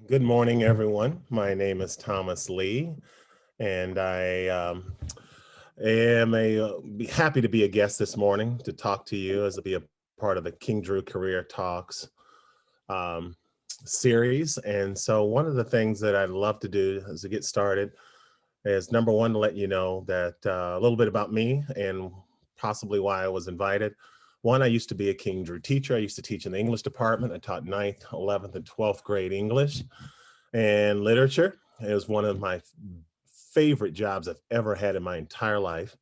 Good morning, everyone. My name is Thomas Lee, and I am be happy to be a guest this morning to talk to you as to be a part of the King Drew Career Talks um, series. And so, one of the things that I'd love to do as to get started is number one, to let you know that a little bit about me and possibly why I was invited. One, I used to be a King Drew teacher. I used to teach in the English department. I taught ninth, 11th, and 12th grade English and literature. It was one of my favorite jobs I've ever had in my entire life.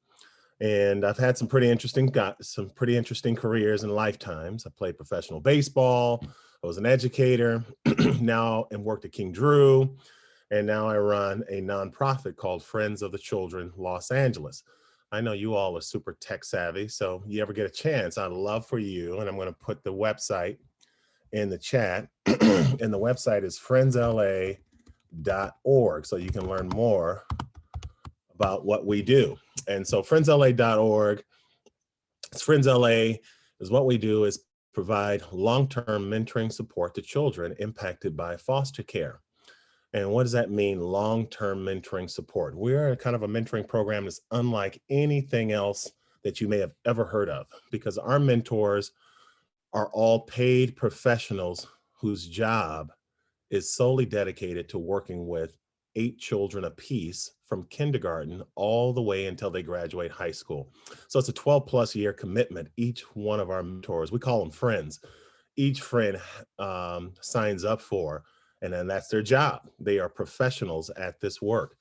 And I've had some pretty interesting careers and lifetimes. I played professional baseball. I was an educator now and worked at King Drew. And now I run a nonprofit called Friends of the Children Los Angeles. I know you all are super tech savvy, so you ever get a chance, I'd love for you, and I'm going to put the website in the chat. And the website is friendsla.org, so you can learn more about what we do. And so friendsla.org, Friends LA is what we do is provide long-term mentoring support to children impacted by foster care. And what does that mean, long-term mentoring support? We're kind of a mentoring program that's unlike anything else that you may have ever heard of, because our mentors are all paid professionals whose job is solely dedicated to working with 8 children apiece from kindergarten all the way until they graduate high school. So it's a 12 plus year commitment. Each one of our mentors, we call them friends, each friend signs up for, and then that's their job. They are professionals at this work.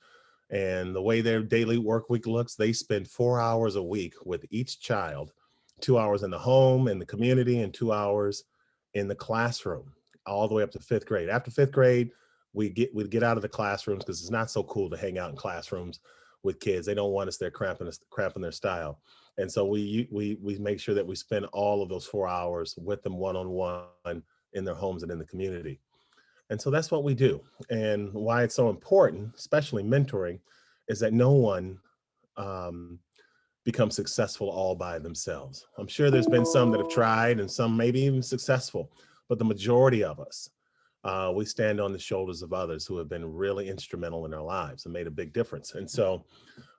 And the way their daily work week looks, they spend 4 hours a week with each child, 2 hours in the home, in the community, and 2 hours in the classroom, all the way up to fifth grade. After fifth grade, we get out of the classrooms because it's not so cool to hang out in classrooms with kids. They don't want us there cramping their style. And so we make sure that we spend all of those 4 hours with them one-on-one in their homes and in the community. And so that's what we do. And why it's so important, especially mentoring, is that no one um, becomes successful all by themselves. I'm sure there's been some that have tried and some maybe even successful, but the majority of us, we stand on the shoulders of others who have been really instrumental in our lives and made a big difference. And so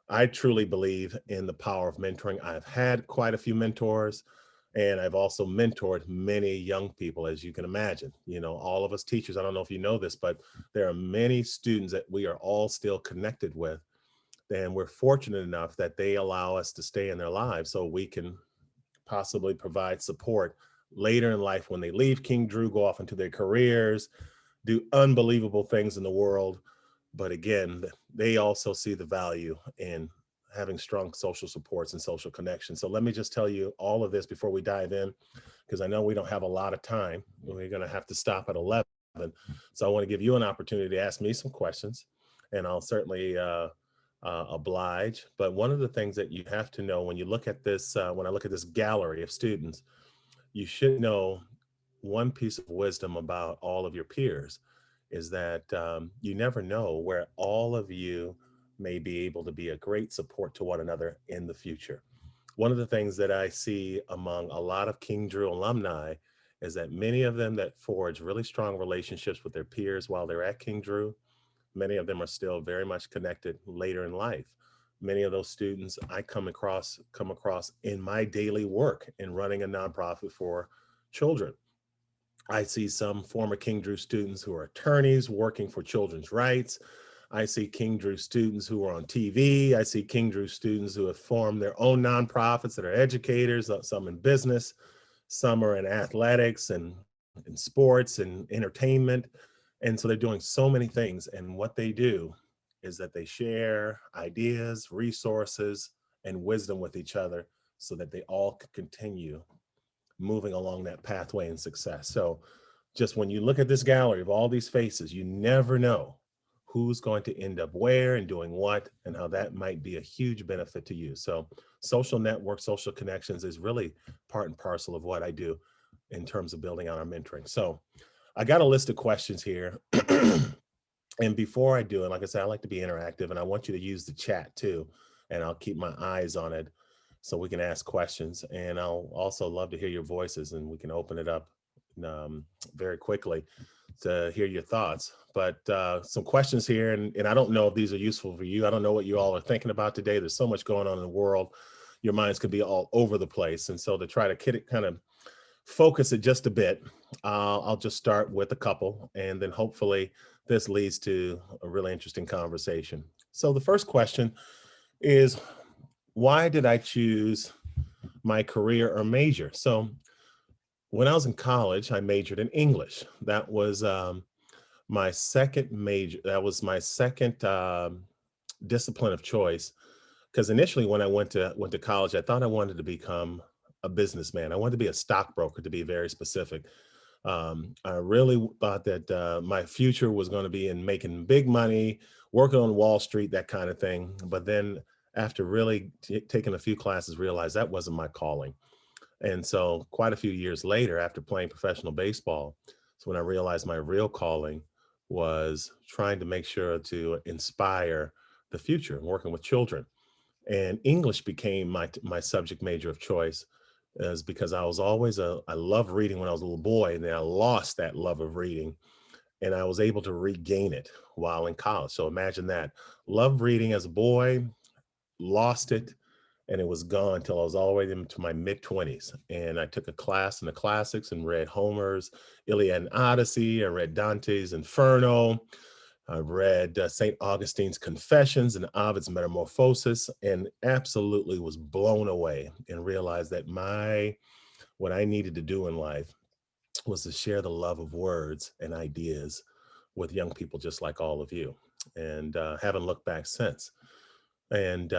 I truly believe in the power of mentoring. I've had quite a few mentors, and I've also mentored many young people, as you can imagine. You know, all of us teachers, I don't know if you know this, but there are many students that we are all still connected with. And we're fortunate enough that they allow us to stay in their lives so we can possibly provide support later in life when they leave King Drew, go off into their careers, do unbelievable things in the world. But again, they also see the value in having strong social supports and social connections. So let me just tell you all of this before we dive in, because I know we don't have a lot of time. We're going to have to stop at 11. So I want to give you an opportunity to ask me some questions, and I'll certainly oblige. But one of the things that you have to know when you look at this, when I look at this gallery of students, you should know one piece of wisdom about all of your peers is that you never know where all of you may be able to be a great support to one another in the future. One of the things that I see among a lot of King Drew alumni is that many of them that forge really strong relationships with their peers while they're at King Drew, many of them are still very much connected later in life. Many of those students I come across in my daily work in running a nonprofit for children. I see some former King Drew students who are attorneys working for children's rights. I see King Drew students who are on TV. I see King Drew students who have formed their own nonprofits that are educators, some in business, some are in athletics and sports and entertainment. And so they're doing so many things. And what they do is that they share ideas, resources, and wisdom with each other so that they all can continue moving along that pathway in success. So just when you look at this gallery of all these faces, you never know who's going to end up where and doing what and how that might be a huge benefit to you. So social network, social connections is really part and parcel of what I do in terms of building out our mentoring. So I got a list of questions here. And before I do it, like I said, I like to be interactive and I want you to use the chat too. And I'll keep my eyes on it so we can ask questions. And I'll also love to hear your voices and we can open it up very quickly. to hear your thoughts. But some questions here, and I don't know if these are useful for you. I don't know what you all are thinking about today. There's so much going on in the world. Your minds could be all over the place. And so to try to kind of focus it just a bit, I'll just start with a couple, and then hopefully this leads to a really interesting conversation. So the first question is, why did I choose my career or major? So when I was in college, I majored in English. That was my second major. That was my second discipline of choice. Because initially, when I went to college, I thought I wanted to become a businessman. I wanted to be a stockbroker, to be very specific. I really thought that my future was going to be in making big money, working on Wall Street, that kind of thing. But then, after really taking a few classes, realized that wasn't my calling. And so quite a few years later, after playing professional baseball, is when I realized my real calling was trying to make sure to inspire the future, working with children. And English became my subject major of choice, is because I loved reading when I was a little boy, and then I lost that love of reading, and I was able to regain it while in college. So imagine that. Loved reading as a boy, lost it, and it was gone until I was all the way into my mid 20s. And I took a class in the classics and read Homer's Iliad and Odyssey. I read Dante's Inferno. I read St. Augustine's Confessions and Ovid's Metamorphosis, and absolutely was blown away and realized that what I needed to do in life was to share the love of words and ideas with young people just like all of you, and haven't looked back since. And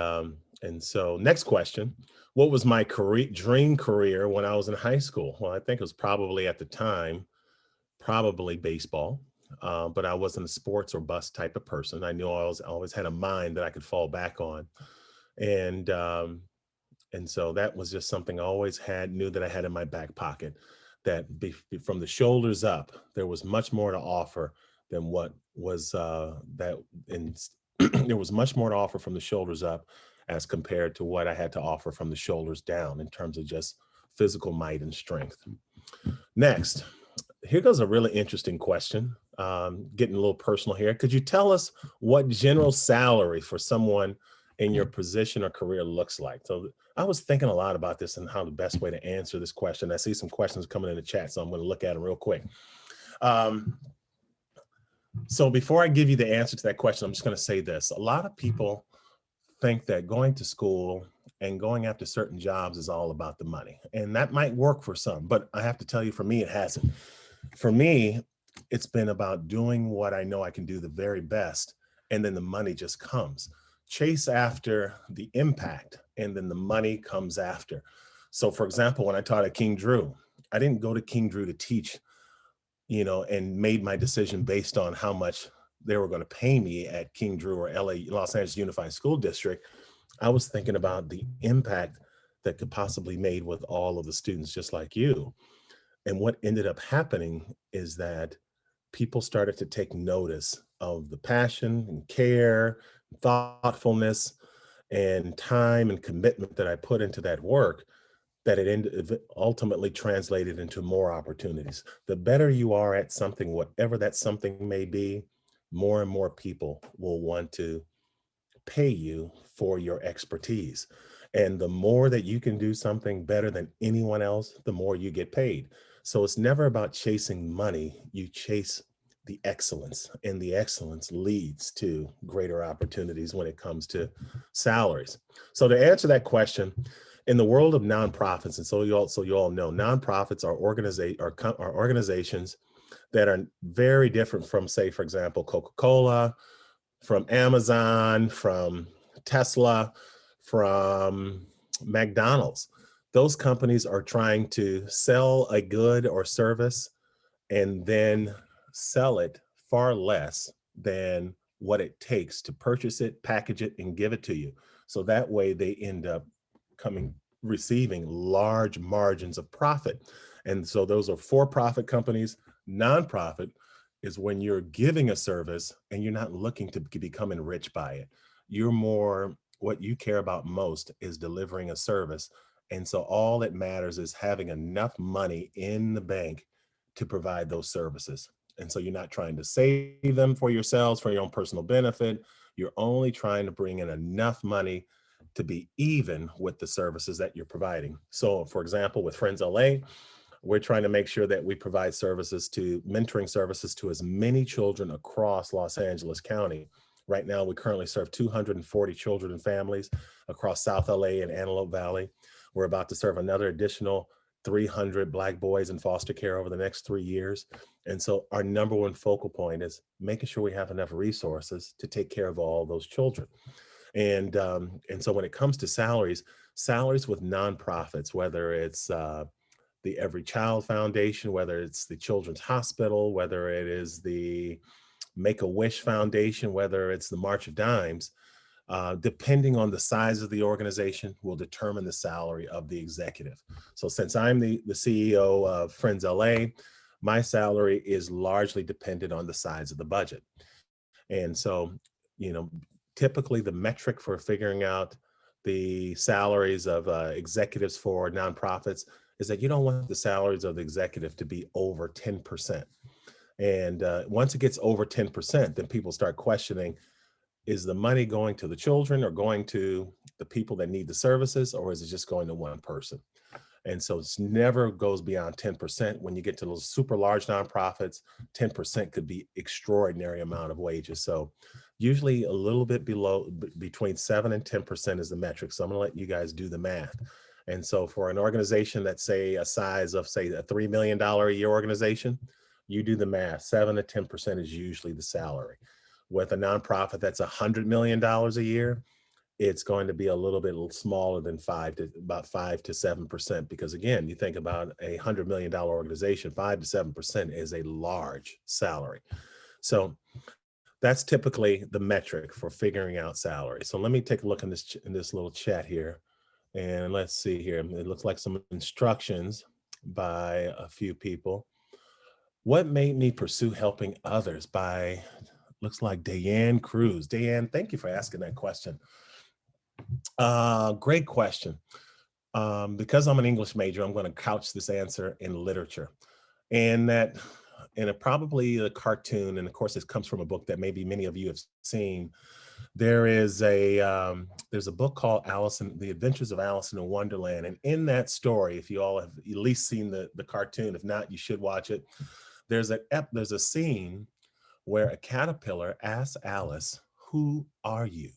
so next question, what was my dream career when I was in high school? Well, I think it was probably at the time, probably baseball. But I wasn't a sports or bus type of person. I knew always had a mind that I could fall back on. And so that was just something I always knew that I had in my back pocket, that from the shoulders up, there was much more to offer than what was that. And there was much more to offer from the shoulders up as compared to what I had to offer from the shoulders down in terms of just physical might and strength. Next, here goes a really interesting question. Getting a little personal here. Could you tell us what general salary for someone in your position or career looks like? So I was thinking a lot about this and how the best way to answer this question. I see some questions coming in the chat, so I'm going to look at them real quick. So before I give you the answer to that question, I'm just going to say this. A lot of people think that going to school and going after certain jobs is all about the money. And that might work for some, but I have to tell you, for me, it hasn't. For me, it's been about doing what I know I can do the very best, and then the money just comes. Chase after the impact, and then the money comes after. So for example, when I taught at King Drew, I didn't go to King Drew to teach, and made my decision based on how much they were going to pay me at King Drew or Los Angeles Unified School District. I was thinking about the impact that could possibly made with all of the students just like you. And what ended up happening is that people started to take notice of the passion and care, thoughtfulness, and time and commitment that I put into that work, that it ultimately translated into more opportunities. The better you are at something, whatever that something may be, more and more people will want to pay you for your expertise. And the more that you can do something better than anyone else, the more you get paid. So it's never about chasing money. You chase the excellence, and the excellence leads to greater opportunities when it comes to salaries. So to answer that question, in the world of nonprofits, and so you all know, nonprofits are organizations that are very different from, say, for example, Coca-Cola, from Amazon, from Tesla, from McDonald's. Those companies are trying to sell a good or service and then sell it far less than what it takes to purchase it, package it, and give it to you. So that way they end up receiving large margins of profit. And so those are for-profit companies. Nonprofit is when you're giving a service and you're not looking to become enriched by it. What you care about most is delivering a service. And so all that matters is having enough money in the bank to provide those services. And so you're not trying to save them for yourselves, for your own personal benefit. You're only trying to bring in enough money to be even with the services that you're providing. So for example, with Friends LA, we're trying to make sure that we provide mentoring services to as many children across Los Angeles County. Right now, we currently serve 240 children and families across South LA and Antelope Valley. We're about to serve another additional 300 Black boys in foster care over the next 3 years. And so our number one focal point is making sure we have enough resources to take care of all those children. And so when it comes to salaries with nonprofits, whether it's the Every Child Foundation, whether it's the Children's Hospital, whether it is the Make-A-Wish Foundation, whether it's the March of Dimes, depending on the size of the organization will determine the salary of the executive. So since I'm the CEO of Friends LA, my salary is largely dependent on the size of the budget. And so, typically the metric for figuring out the salaries of executives for nonprofits is that you don't want the salaries of the executive to be over 10%. And once it gets over 10%, then people start questioning, is the money going to the children or going to the people that need the services, or is it just going to one person? And so it never goes beyond 10%. When you get to those super large nonprofits, 10% could be extraordinary amount of wages. So usually a little bit below, between 7 and 10% is the metric. So I'm gonna let you guys do the math. And so for an organization that's say a size of say a $3 million a year organization, you do the math, 7 to 10% is usually the salary. With a nonprofit that's $100 million a year, it's going to be a little bit smaller than about 5 to 7%. Because again, you think about a $100 million organization, 5 to 7% is a large salary. So that's typically the metric for figuring out salary. So let me take a look in this little chat here. And let's see here. It looks like some instructions by a few people. What made me pursue helping others by, looks like Dayan Cruz. Dayan, thank you for asking that question. Great question. Because I'm an English major, I'm going to couch this answer in literature. And probably a cartoon, and of course this comes from a book that maybe many of you have seen. There's a book called The Adventures of Alice in Wonderland. And in that story, if you all have at least seen the cartoon, if not, you should watch it. There's a scene where a caterpillar asks Alice, "Who are you?"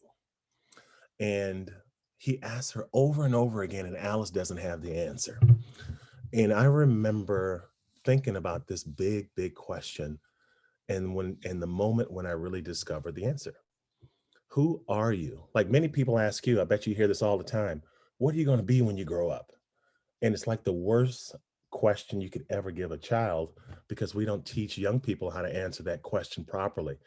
And he asks her over and over again, and Alice doesn't have the answer. And I remember thinking about this big question, and the moment when I really discovered the answer. Who are you? Like many people ask you, I bet you hear this all the time, what are you going to be when you grow up? And it's like the worst question you could ever give a child, because we don't teach young people how to answer that question properly.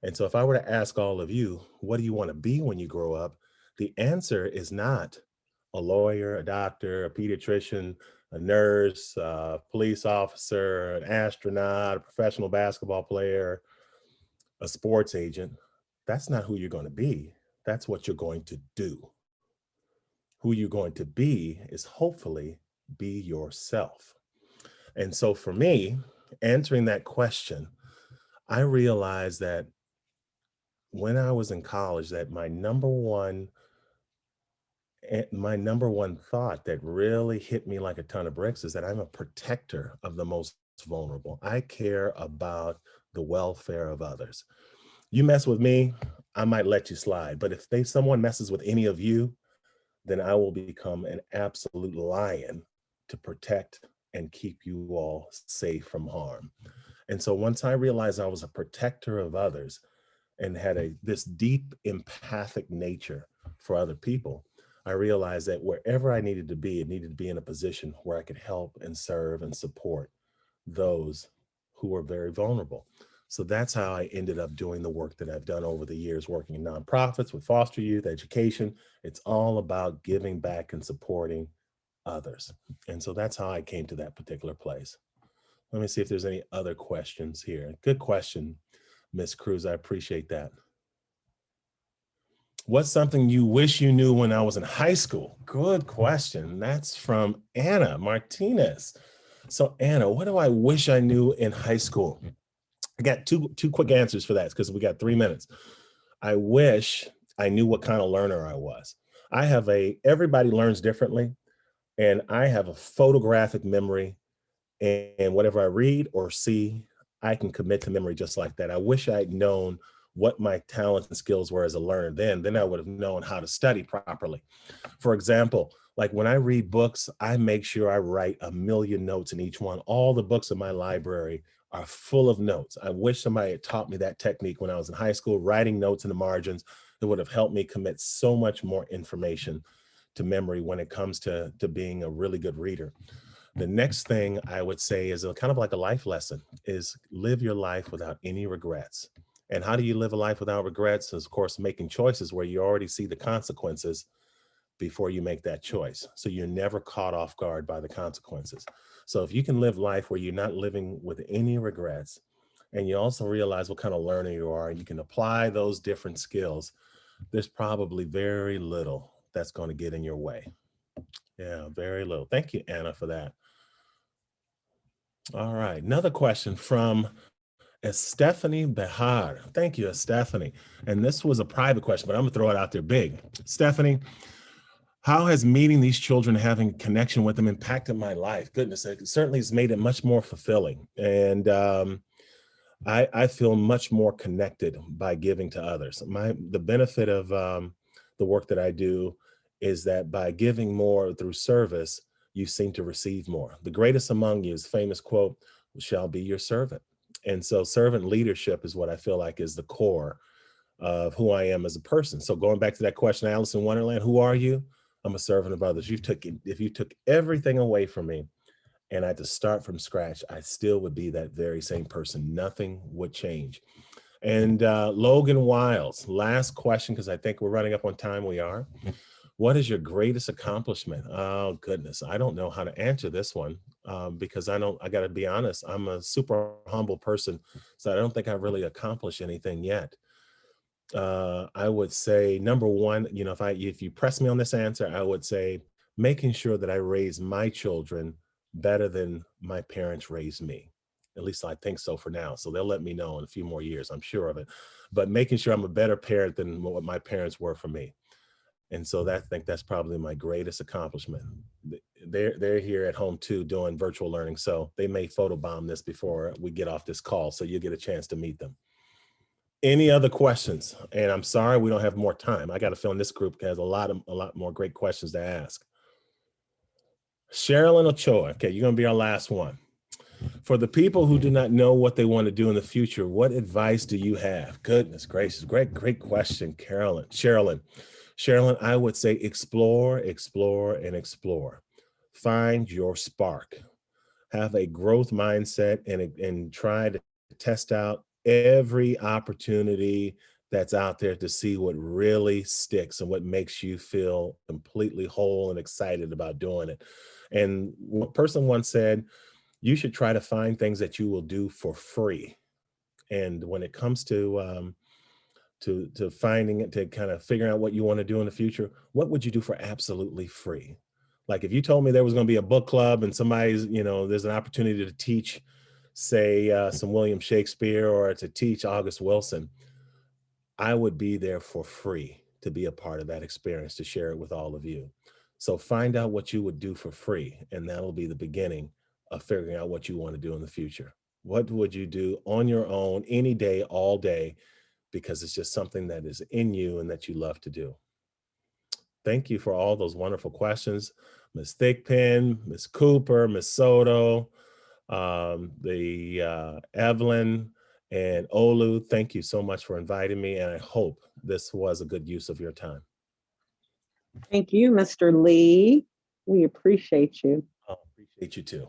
And so if I were to ask all of you, what do you want to be when you grow up? The answer is not a lawyer, a doctor, a pediatrician, a nurse, a police officer, an astronaut, a professional basketball player, a sports agent. That's not who you're going to be. That's what you're going to do. Who you're going to be is hopefully be yourself. And so for me, answering that question, I realized that when I was in college, that my number one thought that really hit me like a ton of bricks is that I'm a protector of the most vulnerable. I care about the welfare of others. You mess with me, I might let you slide. But if someone messes with any of you, then I will become an absolute lion to protect and keep you all safe from harm. And so once I realized I was a protector of others and had this deep empathic nature for other people, I realized that wherever I needed to be, it needed to be in a position where I could help and serve and support those who were very vulnerable. So that's how I ended up doing the work that I've done over the years, working in nonprofits with foster youth education. It's all about giving back and supporting others. And so that's how I came to that particular place. Let me see if there's any other questions here. Good question, Ms. Cruz. I appreciate that. What's something you wish you knew when I was in high school? Good question. That's from Anna Martinez. So Anna, what do I wish I knew in high school? I got two quick answers for that because we got 3 minutes. I wish I knew what kind of learner I was. Everybody learns differently, and I have a photographic memory, and whatever I read or see, I can commit to memory just like that. I wish I'd known what my talents and skills were as a learner then I would have known how to study properly. For example, like when I read books, I make sure I write a million notes in each one. All the books in my library are full of notes. I wish somebody had taught me that technique when I was in high school, writing notes in the margins. It would have helped me commit so much more information to memory when it comes to being a really good reader. The next thing I would say is kind of like a life lesson is live your life without any regrets. And how do you live a life without regrets? Is of course making choices where you already see the consequences before you make that choice. So you're never caught off guard by the consequences. So if you can live life where you're not living with any regrets, and you also realize what kind of learner you are, and you can apply those different skills, there's probably very little that's going to get in your way. Yeah, very little. Thank you, Anna, for that. All right, another question from Stephanie Behar. Thank you, Stephanie. And this was a private question, but I'm gonna throw it out there big. Stephanie, how has meeting these children, having a connection with them impacted my life? Goodness, it certainly has made it much more fulfilling. And I feel much more connected by giving to others. The benefit of the work that I do is that by giving more through service, you seem to receive more. The greatest among you is famous quote, shall be your servant. And so servant leadership is what I feel like is the core of who I am as a person. So going back to that question, Alice in Wonderland, who are you? I'm a servant of others. If you took everything away from me and I had to start from scratch, I still would be that very same person. Nothing would change. And Logan Wiles, last question, because I think we're running up on time. We are. What is your greatest accomplishment? Oh, goodness. I don't know how to answer this one because I got to be honest, I'm a super humble person. So I don't think I've really accomplished anything yet. I would say number one, you know, if you press me on this answer, I would say making sure that I raise my children better than my parents raised me. At least I think so for now. So they'll let me know in a few more years, I'm sure of it. But making sure I'm a better parent than what my parents were for me. And so I think that's probably my greatest accomplishment. They're here at home too doing virtual learning. So they may photobomb this before we get off this call. So you'll get a chance to meet them. Any other questions? And I'm sorry we don't have more time. I got a feeling this group has a lot more great questions to ask. Sherilyn Ochoa, okay, you're gonna be our last one. For the people who do not know what they want to do in the future, what advice do you have? Goodness gracious, great question, Sherilyn. Sherilyn, I would say explore, explore, and explore. Find your spark. Have a growth mindset and try to test out every opportunity that's out there to see what really sticks and what makes you feel completely whole and excited about doing it. And a person once said, you should try to find things that you will do for free. And when it comes to finding it, to kind of figuring out what you want to do in the future, what would you do for absolutely free? Like if you told me there was going to be a book club and somebody's, you know, there's an opportunity to teach, say, some William Shakespeare or to teach August Wilson, I would be there for free to be a part of that experience, to share it with all of you. So find out what you would do for free, and that'll be the beginning of figuring out what you want to do in the future. What would you do on your own, any day, all day, because it's just something that is in you and that you love to do. Thank you for all those wonderful questions. Ms. Thigpen, Ms. Cooper, Ms. Soto, Evelyn, and Olu, thank you so much for inviting me, and I hope this was a good use of your time. Thank you, Mr. Lee. We appreciate you. I appreciate you too.